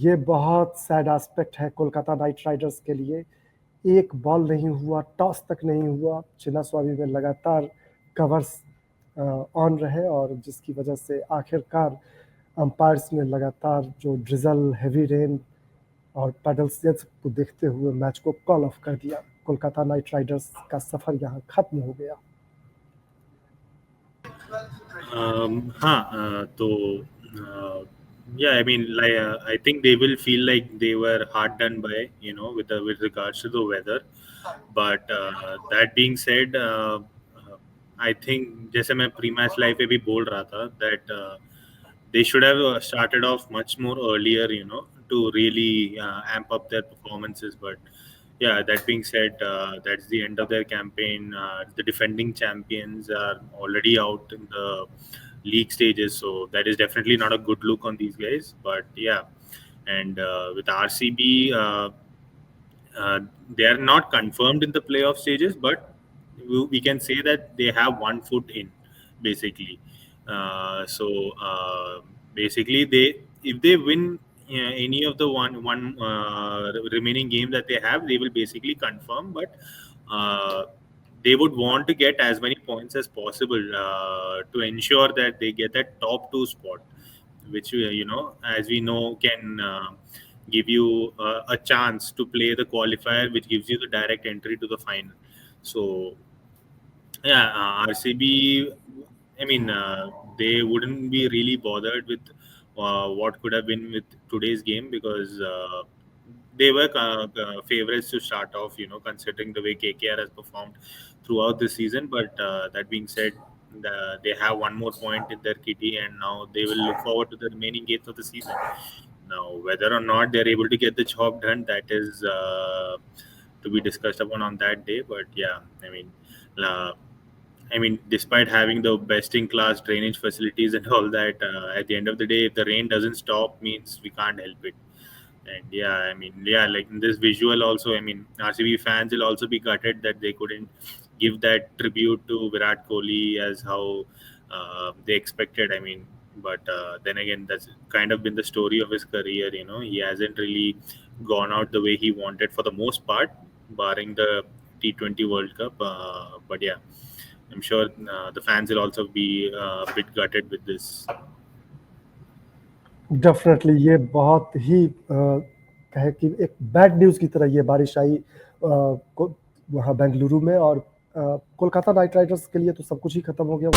ये बहुत sad aspect है कोलकाता नाइट राइडर्स के लिए। एक बॉल नहीं हुआ, टॉस तक नहीं हुआ, चिन्नास्वामी में लगातार कवर्स ऑन रहे और जिसकी वजह से आखिरकार अंपायर्स ने लगातार जो ड्रिज़ल, हेवी रेन और पैडल्स ये सब को देखते हुए मैच को कॉल ऑफ कर दिया। कोलकाता नाइट राइडर्स का सफ़र यहाँ खत्म हो गया। हाँ तो yeah, I mean, like I think they will feel like they were hard done by, with regards to the weather. But that being said, I think जैसे मैं प्री मैच लाइव पे भी बोल रहा था that they should have started off much more earlier, to really amp up their performances. But yeah, that being said, that's the end of their campaign. The defending champions are already out in the league stages, so that is definitely not a good look on these guys. But yeah, and with RCB, they are not confirmed in the playoff stages, but we can say that they have one foot in, basically. So basically, they if they win any of the one remaining game that they have, they will basically confirm. But they would want to get as many points as possible to ensure that they get that top two spot, which as we know can give you a chance to play the qualifier, which gives you the direct entry to the final. So yeah, RCB, I mean, they wouldn't be really bothered with what could have been with today's game, because they were favorites to start off, considering the way KKR has performed throughout the season. But that being said, they have one more point in their kitty, and now they will look forward to the remaining games of the season. Now, whether or not they're able to get the job done, that is to be discussed upon on that day. But yeah, uh, despite having the best in class drainage facilities and all that, at the end of the day, if the rain doesn't stop, means we can't help it. And yeah, like in this visual also, RCB fans will also be gutted that they couldn't give that tribute to Virat Kohli as how they expected. But then again, that's kind of been the story of his career. He hasn't really gone out the way he wanted for the most part, barring the T20 World Cup. But yeah, I'm sure the fans will also be a bit gutted with this. Definitely ये बहुत ही कहे कि एक bad news की तरह ये बारिश आई वहाँ बेंगलुरु में और कोलकाता नाइट राइडर्स के लिए तो सब कुछ ही खत्म हो गया।